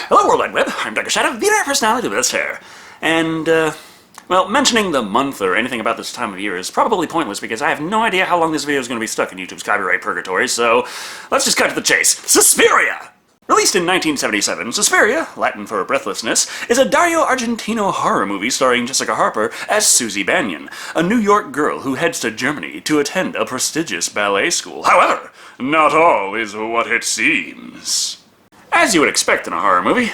Hello, World Wide Web. I'm Dr. Shado, the internet personality with this hair. And, well, mentioning the month or anything about this time of year is probably pointless because I have no idea how long this video is going to be stuck in YouTube's copyright purgatory, so let's just cut to the chase. Suspiria! Released in 1977, Suspiria, Latin for breathlessness, is a Dario Argentino horror movie starring Jessica Harper as Susie Banyan, a New York girl who heads to Germany to attend a prestigious ballet school. However, not all is what it seems. As you would expect in a horror movie,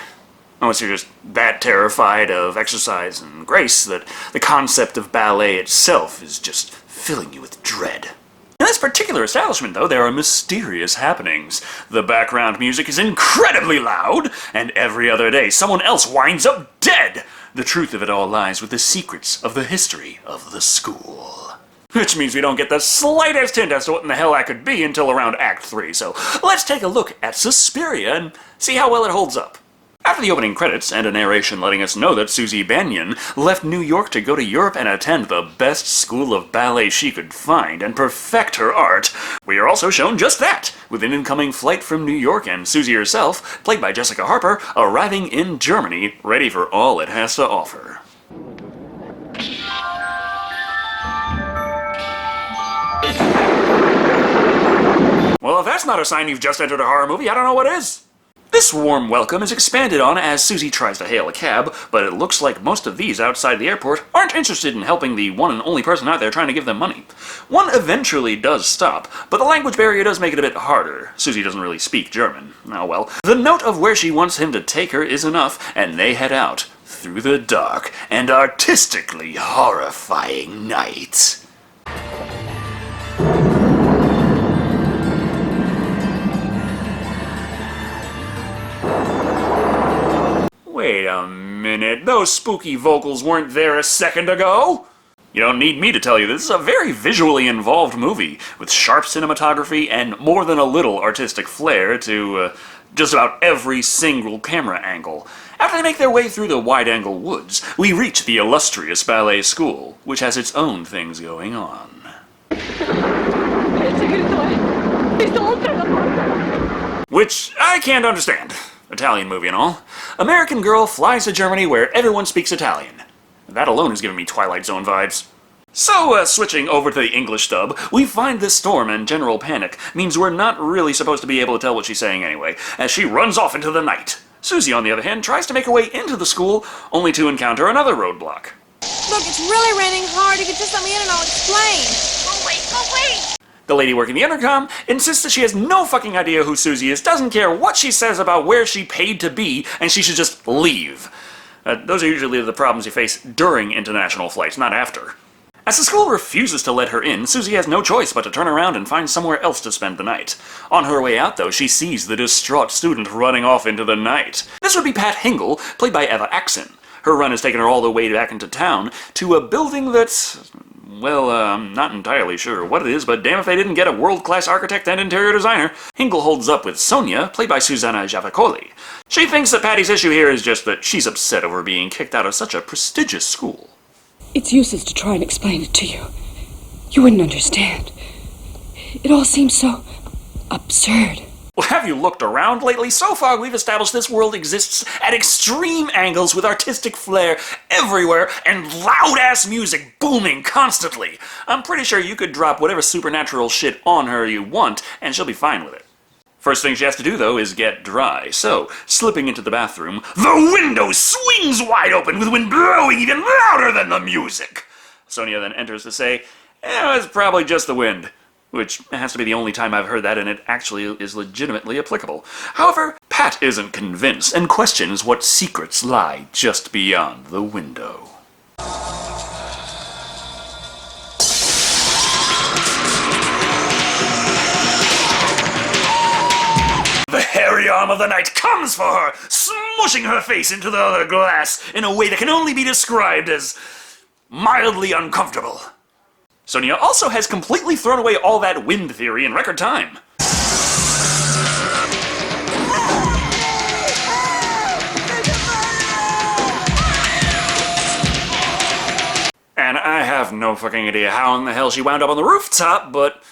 unless you're just that terrified of exercise and grace that the concept of ballet itself is just filling you with dread. In this particular establishment, though, there are mysterious happenings. The background music is incredibly loud, and every other day someone else winds up dead. The truth of it all lies with the secrets of the history of the school. Which means we don't get the slightest hint as to what in the hell that could be until around Act 3, so let's take a look at Suspiria and see how well it holds up. After the opening credits and a narration letting us know that Susie Banyan left New York to go to Europe and attend the best school of ballet she could find and perfect her art, we are also shown just that, with an incoming flight from New York and Susie herself, played by Jessica Harper, arriving in Germany, ready for all it has to offer. Well, if that's not a sign you've just entered a horror movie, I don't know what is. This warm welcome is expanded on as Susie tries to hail a cab, but it looks like most of these outside the airport aren't interested in helping the one and only person out there trying to give them money. One eventually does stop, but the language barrier does make it a bit harder. Susie doesn't really speak German. Oh well. The note of where she wants him to take her is enough, and they head out through the dark and artistically horrifying night. Wait a minute, those spooky vocals weren't there a second ago? You don't need me to tell you this is a very visually involved movie, with sharp cinematography and more than a little artistic flair to just about every single camera angle. After they make their way through the wide-angle woods, we reach the illustrious ballet school, which has its own things going on. Which I can't understand. Italian movie and all. American girl flies to Germany where everyone speaks Italian. That alone is giving me Twilight Zone vibes. So, switching over to the English dub, we find this storm and general panic means we're not really supposed to be able to tell what she's saying anyway, as she runs off into the night. Susie, on the other hand, tries to make her way into the school, only to encounter another roadblock. Look, it's really raining hard. You could just let me in and I'll explain. Go away! The lady working the intercom insists that she has no fucking idea who Susie is, doesn't care what she says about where she paid to be, and she should just leave. Those are usually the problems you face during international flights, not after. As the school refuses to let her in, Susie has no choice but to turn around and find somewhere else to spend the night. On her way out, though, she sees the distraught student running off into the night. This would be Pat Hingle, played by Eva Axon. Her run has taken her all the way back into town to a building that's... well, I'm not entirely sure what it is, but damn if they didn't get a world-class architect and interior designer. Hingle holds up with Sonia, played by Susanna Javicoli. She thinks that Patty's issue here is just that she's upset over being kicked out of such a prestigious school. It's useless to try and explain it to you. You wouldn't understand. It all seems so absurd. Well, have you looked around lately? So far, we've established this world exists at extreme angles with artistic flair everywhere and loud-ass music booming constantly. I'm pretty sure you could drop whatever supernatural shit on her you want, and she'll be fine with it. First thing she has to do, though, is get dry. So, slipping into the bathroom, the window swings wide open with wind blowing even louder than the music. Sonia then enters to say, it's probably just the wind. Which has to be the only time I've heard that, and it actually is legitimately applicable. However, Pat isn't convinced and questions what secrets lie just beyond the window. The hairy arm of the night comes for her, smushing her face into the other glass in a way that can only be described as mildly uncomfortable. Sonia also has completely thrown away all that wind theory in record time. And I have no fucking idea how in the hell she wound up on the rooftop, but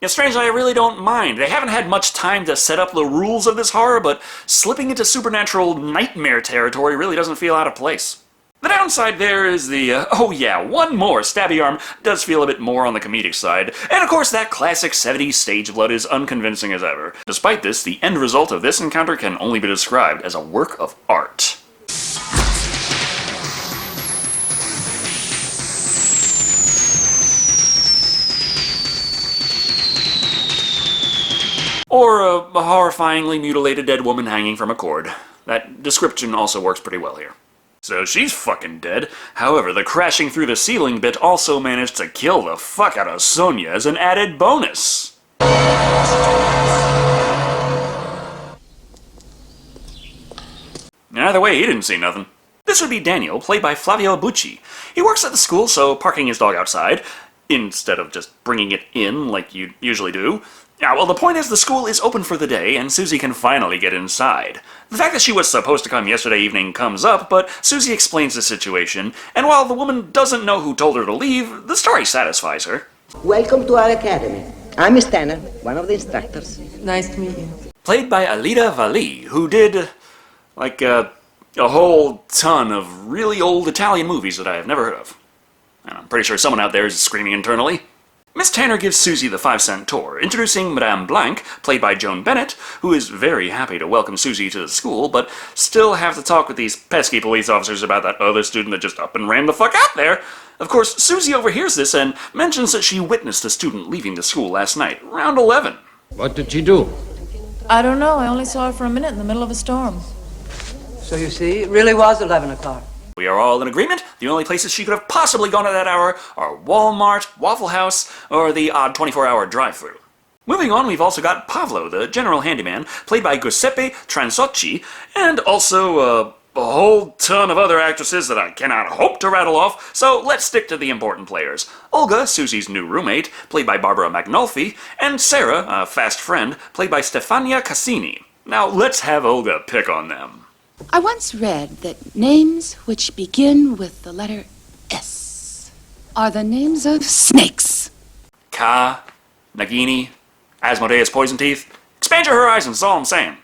Yeah, strangely, I really don't mind. They haven't had much time to set up the rules of this horror, but slipping into supernatural nightmare territory really doesn't feel out of place. The downside there is oh yeah, one more stabby arm does feel a bit more on the comedic side, and of course that classic 70s stage blood is unconvincing as ever. Despite this, the end result of this encounter can only be described as a work of art. Or a horrifyingly mutilated dead woman hanging from a cord. That description also works pretty well here. So she's fucking dead. However, the crashing through the ceiling bit also managed to kill the fuck out of Sonia as an added bonus. Either way, he didn't see nothing. This would be Daniel, played by Flavio Bucci. He works at the school, so parking his dog outside, instead of just bringing it in like you usually do. Yeah, well, the point is the school is open for the day, and Susie can finally get inside. The fact that she was supposed to come yesterday evening comes up, but Susie explains the situation, and while the woman doesn't know who told her to leave, the story satisfies her. Welcome to our academy. I'm Miss Tanner, one of the instructors. Nice to meet you. Played by Alida Valli, who did, like, a whole ton of really old Italian movies that I have never heard of. And I'm pretty sure someone out there is screaming internally. Miss Tanner gives Susie the 5-cent tour, introducing Madame Blanc, played by Joan Bennett, who is very happy to welcome Susie to the school, but still have to talk with these pesky police officers about that other student that just up and ran the fuck out there. Of course, Susie overhears this and mentions that she witnessed a student leaving the school last night, around 11. What did she do? I don't know. I only saw her for a minute in the middle of a storm. So you see, it really was 11 o'clock. We are all in agreement. The only places she could have possibly gone at that hour are Walmart, Waffle House, or the odd 24-hour drive-thru. Moving on, we've also got Pavlo, the general handyman, played by Giuseppe Transocchi, and also a whole ton of other actresses that I cannot hope to rattle off, so let's stick to the important players. Olga, Susie's new roommate, played by Barbara Magnolfi, and Sarah, a fast friend, played by Stefania Cassini. Now let's have Olga pick on them. I once read that names which begin with the letter S are the names of snakes. Ka, Nagini, Asmodeus Poison Teeth. Expand your horizons, that's all I'm saying.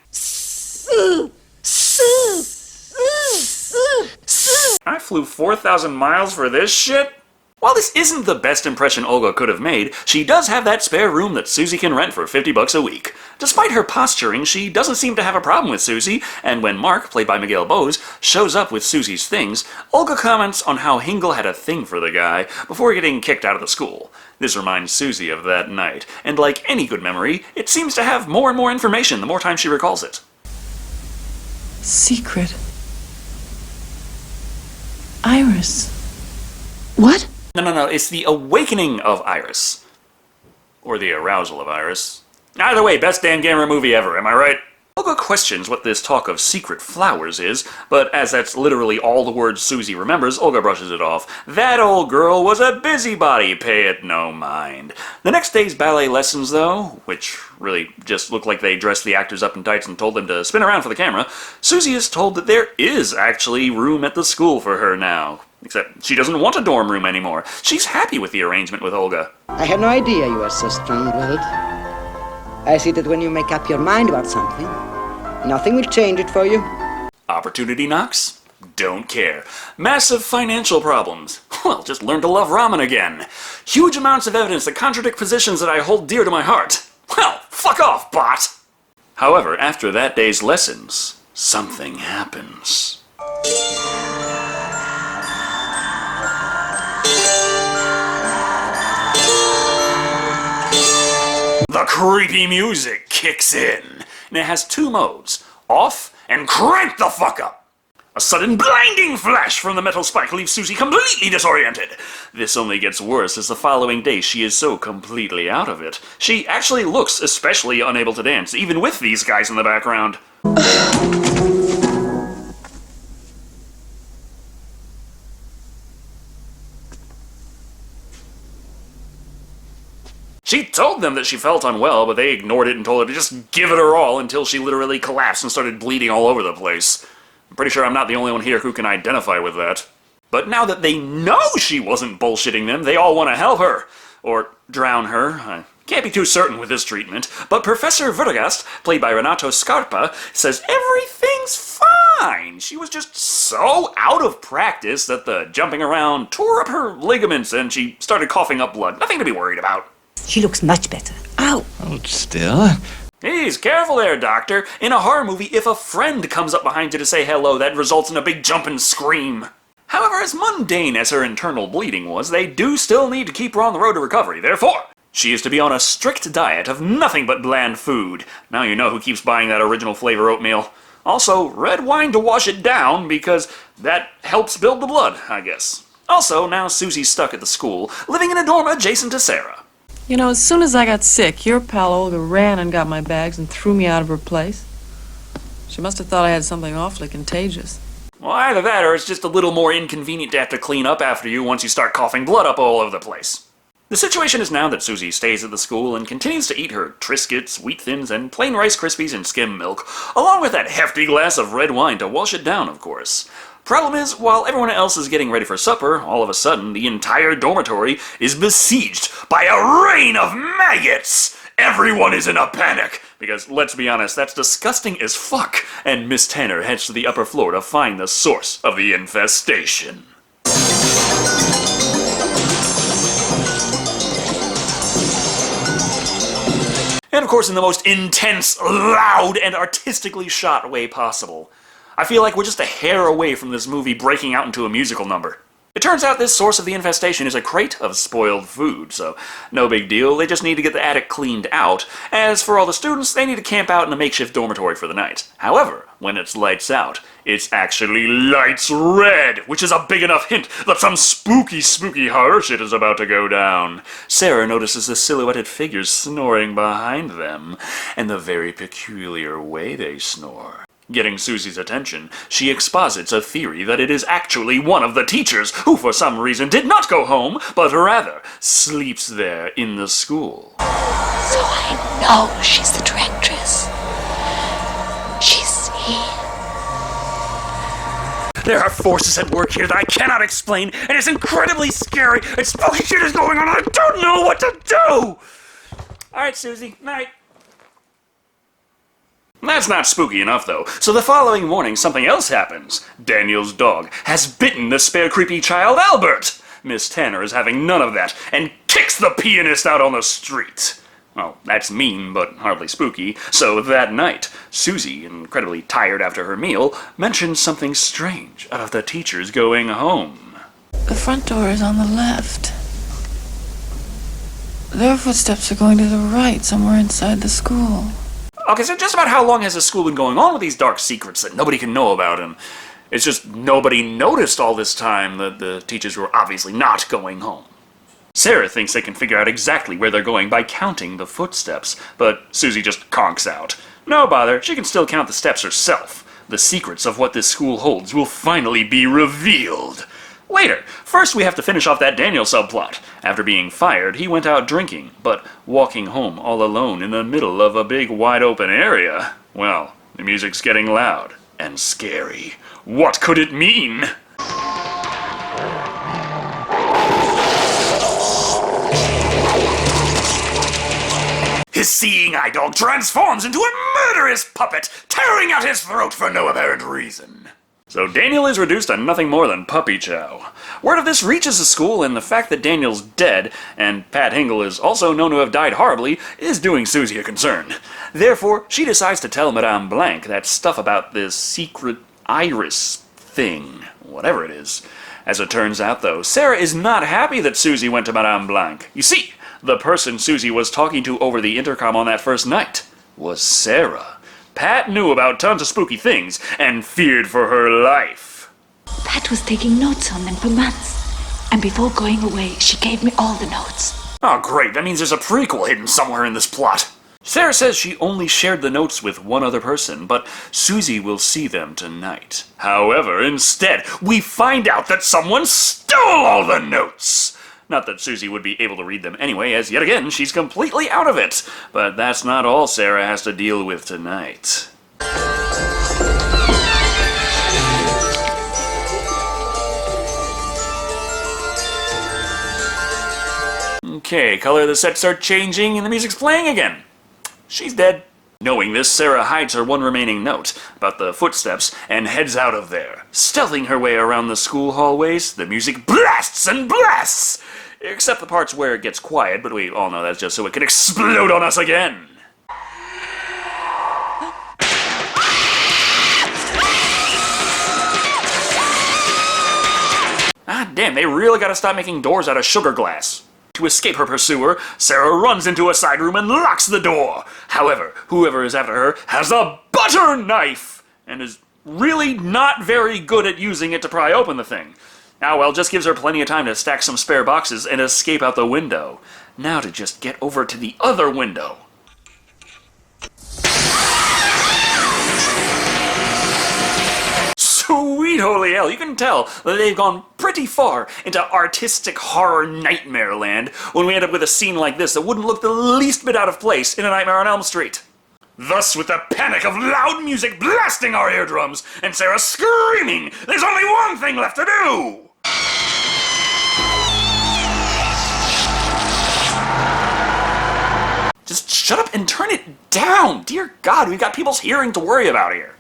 I flew 4,000 miles for this shit? While this isn't the best impression Olga could have made, she does have that spare room that Susie can rent for $50 a week. Despite her posturing, she doesn't seem to have a problem with Susie, and when Mark, played by Miguel Bose, shows up with Susie's things, Olga comments on how Hingle had a thing for the guy before getting kicked out of the school. This reminds Susie of that night, and like any good memory, it seems to have more and more information the more time she recalls it. Secret. Iris. What? No, it's the awakening of Iris. Or the arousal of Iris. Either way, best Dan Gamera movie ever, am I right? Olga questions what this talk of secret flowers is, but as that's literally all the words Susie remembers, Olga brushes it off. That old girl was a busybody, pay it no mind. The next day's ballet lessons, though, which really just look like they dressed the actors up in tights and told them to spin around for the camera, Susie is told that there is actually room at the school for her now. Except she doesn't want a dorm room anymore. She's happy with the arrangement with Olga. I had no idea you were so strong-willed. I see that when you make up your mind about something, nothing will change it for you. Opportunity knocks? Don't care. Massive financial problems? Well, just learn to love ramen again. Huge amounts of evidence that contradict positions that I hold dear to my heart. Well, fuck off, bot! However, after that day's lessons, something happens. The creepy music kicks in, and it has two modes, off and crank the fuck up. A sudden blinding flash from the metal spike leaves Susie completely disoriented. This only gets worse as the following day she is so completely out of it. She actually looks especially unable to dance, even with these guys in the background. She told them that she felt unwell, but they ignored it and told her to just give it her all until she literally collapsed and started bleeding all over the place. I'm pretty sure I'm not the only one here who can identify with that. But now that they know she wasn't bullshitting them, they all want to help her. Or drown her. Can't be too certain with this treatment, but Professor Vertigast, played by Renato Scarpa, says everything's fine. She was just so out of practice that the jumping around tore up her ligaments and she started coughing up blood. Nothing to be worried about. She looks much better. Ow! Hold still. Please, careful there, Doctor. In a horror movie, if a friend comes up behind you to say hello, that results in a big jump and scream. However, as mundane as her internal bleeding was, they do still need to keep her on the road to recovery. Therefore, she is to be on a strict diet of nothing but bland food. Now you know who keeps buying that original flavor oatmeal. Also, red wine to wash it down, because that helps build the blood, I guess. Also, now Susie's stuck at the school, living in a dorm adjacent to Sarah. You know, as soon as I got sick, your pal Olga ran and got my bags and threw me out of her place. She must have thought I had something awfully contagious. Well, either that or it's just a little more inconvenient to have to clean up after you once you start coughing blood up all over the place. The situation is now that Susie stays at the school and continues to eat her Triscuits, Wheat Thins, and plain Rice Krispies and skim milk, along with that hefty glass of red wine to wash it down, of course. Problem is, while everyone else is getting ready for supper, all of a sudden the entire dormitory is besieged by a rain of maggots! Everyone is in a panic! Because, let's be honest, that's disgusting as fuck, and Miss Tanner heads to the upper floor to find the source of the infestation. And of course in the most intense, loud, and artistically shot way possible. I feel like we're just a hair away from this movie breaking out into a musical number. It turns out this source of the infestation is a crate of spoiled food, so no big deal, they just need to get the attic cleaned out. As for all the students, they need to camp out in a makeshift dormitory for the night. However, when it's lights out, it's actually lights red, which is a big enough hint that some spooky horror shit is about to go down. Sarah notices the silhouetted figures snoring behind them, and the very peculiar way they snore. Getting Susie's attention, she exposits a theory that it is actually one of the teachers who for some reason did not go home, but rather sleeps there in the school. So I know she's the directress. She's here. There are forces at work here that I cannot explain, and it's incredibly scary, and spooky shit is going on, and I don't know what to do! Alright, Susie, night. That's not spooky enough, though, so the following morning something else happens. Daniel's dog has bitten the spare creepy child Albert. Miss Tanner is having none of that, and kicks the pianist out on the street. Well, that's mean, but hardly spooky, so that night, Susie, incredibly tired after her meal, mentions something strange about the teachers going home. The front door is on the left. Their footsteps are going to the right, somewhere inside the school. Okay, so just about how long has the school been going on with these dark secrets that nobody can know about? And it's just nobody noticed all this time that the teachers were obviously not going home. Sarah thinks they can figure out exactly where they're going by counting the footsteps, but Susie just conks out. No bother, she can still count the steps herself. The secrets of what this school holds will finally be revealed. Later, first we have to finish off that Daniel subplot. After being fired, he went out drinking, but walking home all alone in the middle of a big wide open area. Well, the music's getting loud and scary. What could it mean? His seeing eye dog transforms into a murderous puppet, tearing out his throat for no apparent reason. So Daniel is reduced to nothing more than puppy chow. Word of this reaches the school, and the fact that Daniel's dead, and Pat Hingle is also known to have died horribly, is doing Susie a concern. Therefore, she decides to tell Madame Blanc that stuff about this secret iris thing, whatever it is. As it turns out, though, Sarah is not happy that Susie went to Madame Blanc. You see, the person Susie was talking to over the intercom on that first night was Sarah. Pat knew about tons of spooky things and feared for her life. Pat was taking notes on them for months. And before going away, she gave me all the notes. Oh great, that means there's a prequel hidden somewhere in this plot. Sarah says she only shared the notes with one other person, but Susie will see them tonight. However, instead, we find out that someone stole all the notes! Not that Susie would be able to read them anyway, as yet again, she's completely out of it. But that's not all Sarah has to deal with tonight. Okay, color of the set start changing and the music's playing again. She's dead. Knowing this, Sarah hides her one remaining note about the footsteps and heads out of there. Stealthing her way around the school hallways, the music blasts and blasts! Except the parts where it gets quiet, but we all know that's just so it can explode on us again. Ah, damn, they really gotta stop making doors out of sugar glass. To escape her pursuer, Sarah runs into a side room and locks the door. However, whoever is after her has a butter knife and is really not very good at using it to pry open the thing. Ah, well, just gives her plenty of time to stack some spare boxes and escape out the window. Now to just get over to the other window. Sweet holy hell, you can tell that they've gone pretty far into artistic horror nightmare land when we end up with a scene like this that wouldn't look the least bit out of place in A Nightmare on Elm Street. Thus, with the panic of loud music blasting our eardrums and Sarah screaming, there's only one thing left to do! Just shut up and turn it down! Dear God, we've got people's hearing to worry about here.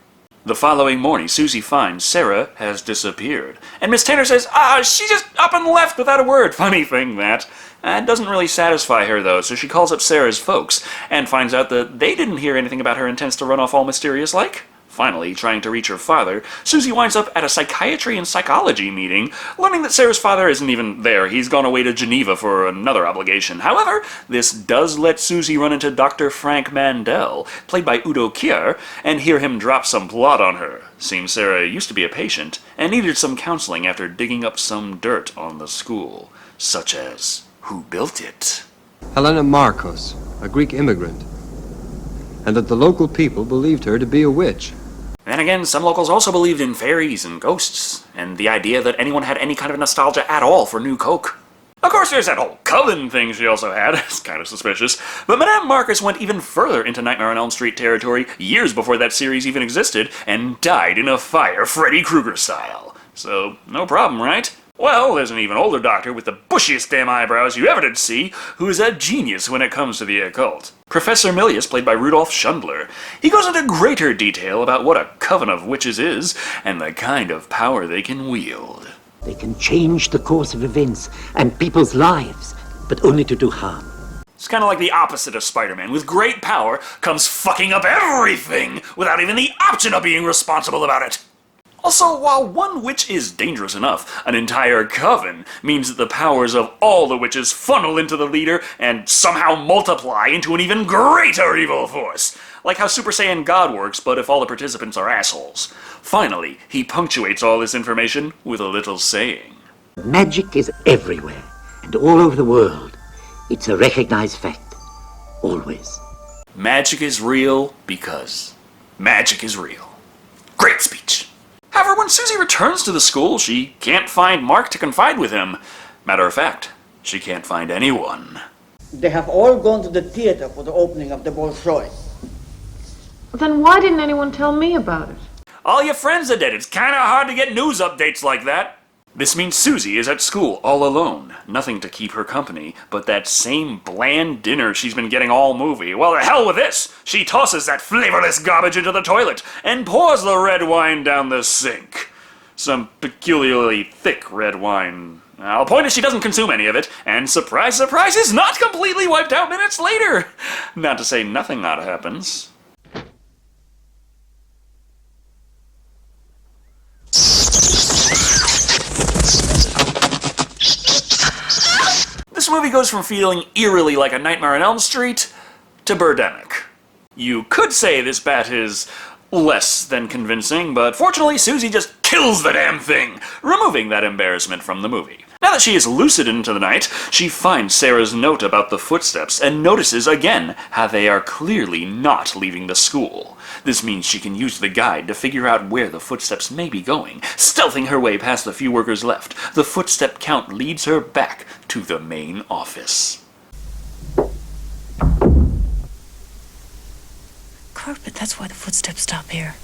The following morning, Susie finds Sarah has disappeared. And Miss Tanner says, she just up and left without a word. Funny thing, that. It doesn't really satisfy her, though, so she calls up Sarah's folks and finds out that they didn't hear anything about her intents to run off all mysterious-like. Finally, trying to reach her father, Susie winds up at a psychiatry and psychology meeting, learning that Sarah's father isn't even there. He's gone away to Geneva for another obligation. However, this does let Susie run into Dr. Frank Mandel, played by Udo Kier, and hear him drop some plot on her. Seems Sarah used to be a patient, and needed some counseling after digging up some dirt on the school, such as who built it. Helena Marcos, a Greek immigrant, and that the local people believed her to be a witch. Then again, some locals also believed in fairies and ghosts, and the idea that anyone had any kind of nostalgia at all for New Coke. Of course, there's that whole coven thing she also had. It's kind of suspicious. But Madame Marcus went even further into Nightmare on Elm Street territory years before that series even existed, and died in a fire Freddy Krueger style. So, no problem, right? Well, there's an even older doctor with the bushiest damn eyebrows you ever did see, who is a genius when it comes to the occult. Professor Milius, played by Rudolf Schundler. He goes into greater detail about what a coven of witches is, and the kind of power they can wield. They can change the course of events and people's lives, but only to do harm. It's kind of like the opposite of Spider-Man. With great power comes fucking up everything, without even the option of being responsible about it. Also, while one witch is dangerous enough, an entire coven means that the powers of all the witches funnel into the leader and somehow multiply into an even greater evil force. Like how Super Saiyan God works, but if all the participants are assholes. Finally, he punctuates all this information with a little saying. Magic is everywhere, and all over the world. It's a recognized fact. Always. Magic is real because magic is real. Great speech. However, when Susie returns to the school, she can't find Mark to confide with him. Matter of fact, she can't find anyone. They have all gone to the theater for the opening of the Bolshoi. Then why didn't anyone tell me about it? All your friends are dead. It's kinda hard to get news updates like that. This means Susie is at school all alone. Nothing to keep her company, but that same bland dinner she's been getting all movie. Well, the hell with this! She tosses that flavorless garbage into the toilet and pours the red wine down the sink. Some peculiarly thick red wine. Now, the point is she doesn't consume any of it, and surprise, surprise, is not completely wiped out minutes later. Not to say nothing odd happens. This movie goes from feeling eerily like A Nightmare on Elm Street to Birdemic. You could say this bat is less than convincing, but fortunately Susie just kills the damn thing, removing that embarrassment from the movie. Now that she is lucid into the night, she finds Sarah's note about the footsteps and notices again how they are clearly not leaving the school. This means she can use the guide to figure out where the footsteps may be going. Stealthing her way past the few workers left, the footstep count leads her back to the main office. Carpet, that's why the footsteps stop here.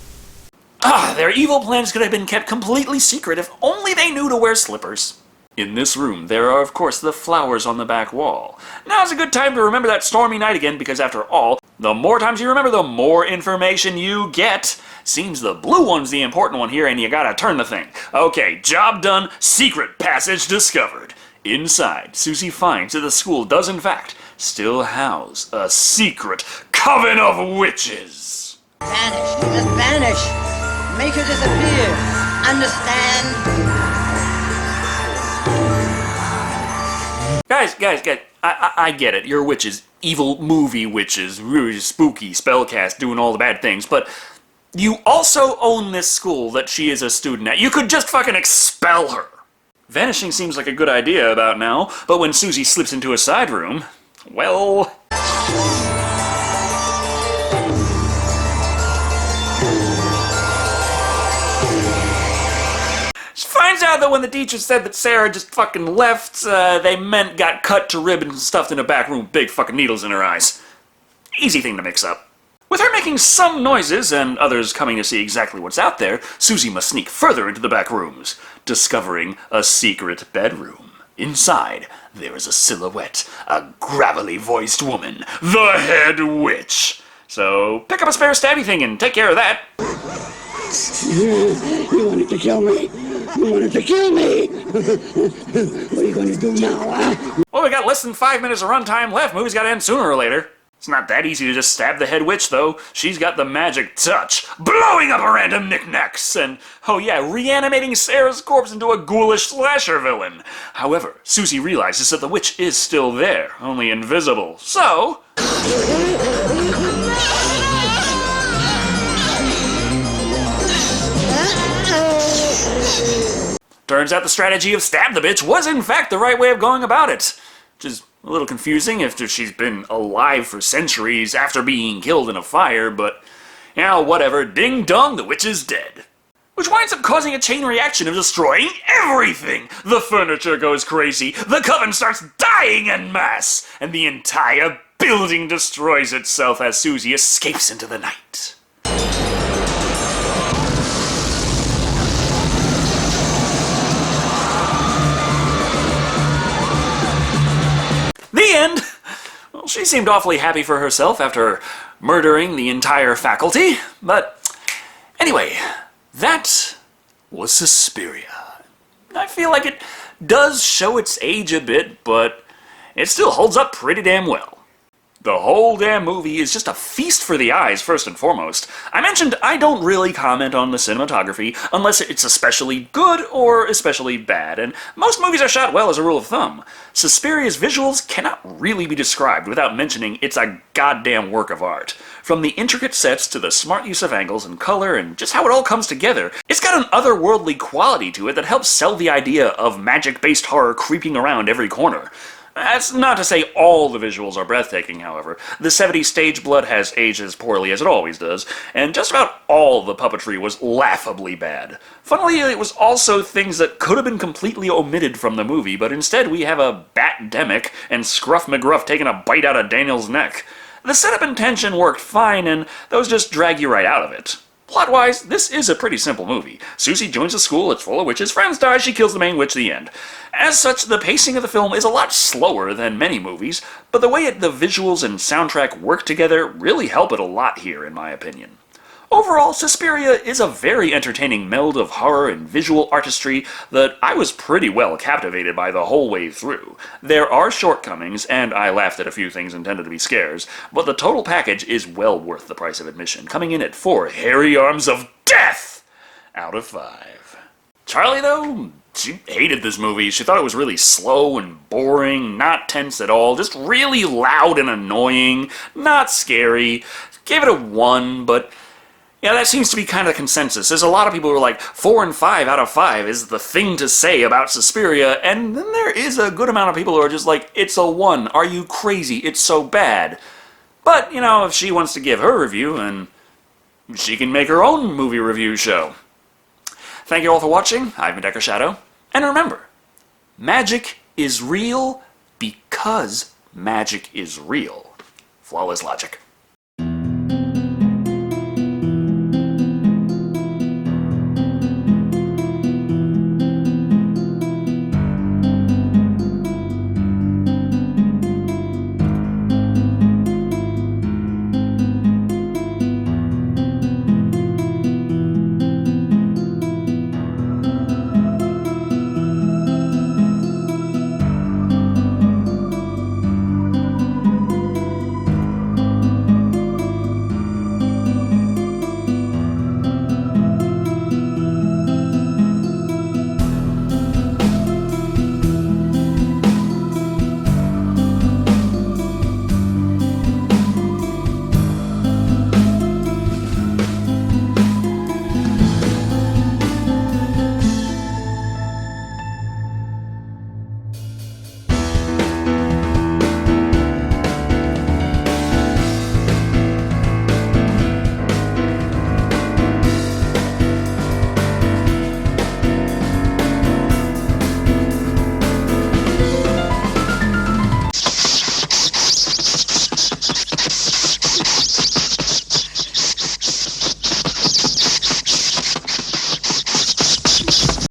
Their evil plans could have been kept completely secret if only they knew to wear slippers. In this room, there are, of course, the flowers on the back wall. Now's a good time to remember that stormy night again, because after all, the more times you remember, the more information you get. Seems the blue one's the important one here, and you gotta turn the thing. Okay, job done, secret passage discovered. Inside, Susie finds that the school does, in fact, still house a secret coven of witches. Vanish. Just vanish. Make her disappear. Understand? Guys, I get it. You're witches. Evil movie witches. Really spooky, spellcast, doing all the bad things. But you also own this school that she is a student at. You could just fucking expel her. Vanishing seems like a good idea about now, but when Susie slips into a side room, well... She finds out that when the teacher said that Sarah just fucking left, they meant got cut to ribbons and stuffed in a back room with big fucking needles in her eyes. Easy thing to mix up. With her making some noises and others coming to see exactly what's out there, Susie must sneak further into the back rooms, discovering a secret bedroom. Inside, there is a silhouette, a gravelly-voiced woman, the head witch. So pick up a spare stabby thing and take care of that. You wanted to kill me. You wanted to kill me. What are you going to do now, huh? Well, we got less than 5 minutes of runtime left. Movie's got to end sooner or later. It's not that easy to just stab the head witch, though. She's got the magic touch, blowing up random knickknacks, and, oh yeah, reanimating Sarah's corpse into a ghoulish slasher villain. However, Susie realizes that the witch is still there, only invisible. So... turns out the strategy of stab the bitch was in fact the right way of going about it. Which is a little confusing after she's been alive for centuries after being killed in a fire, but, you know, whatever, ding dong, the witch is dead. Which winds up causing a chain reaction of destroying everything! The furniture goes crazy, the coven starts dying en masse, and the entire building destroys itself as Susie escapes into the night. The end! Well, she seemed awfully happy for herself after murdering the entire faculty, but anyway, that was Suspiria. I feel like it does show its age a bit, but it still holds up pretty damn well. The whole damn movie is just a feast for the eyes, first and foremost. I mentioned I don't really comment on the cinematography unless it's especially good or especially bad, and most movies are shot well as a rule of thumb. Suspiria's visuals cannot really be described without mentioning it's a goddamn work of art. From the intricate sets to the smart use of angles and color and just how it all comes together, it's got an otherworldly quality to it that helps sell the idea of magic-based horror creeping around every corner. That's not to say all the visuals are breathtaking, however. The 70s stage blood has aged as poorly as it always does, and just about all the puppetry was laughably bad. Funnily, it was also things that could have been completely omitted from the movie, but instead we have a bat-demic and Scruff McGruff taking a bite out of Daniel's neck. The setup and tension worked fine, and those just drag you right out of it. Plot-wise, this is a pretty simple movie. Susie joins a school, it's full of witches, friends die, she kills the main witch, the end. As such, the pacing of the film is a lot slower than many movies, but the way the visuals and soundtrack work together really help it a lot here, in my opinion. Overall, Suspiria is a very entertaining meld of horror and visual artistry that I was pretty well captivated by the whole way through. There are shortcomings, and I laughed at a few things intended to be scares, but the total package is well worth the price of admission, coming in at 4 hairy arms of death out of 5. Charlie, though, she hated this movie. She thought it was really slow and boring, not tense at all, just really loud and annoying, not scary. Gave it a 1, but... yeah, that seems to be kind of the consensus. There's a lot of people who are like, 4 and 5 out of 5 is the thing to say about Suspiria, and then there is a good amount of people who are just like, it's a 1, are you crazy, it's so bad. But, you know, if she wants to give her review, then she can make her own movie review show. Thank you all for watching, I've been Shado, and remember, magic is real because magic is real. Flawless logic.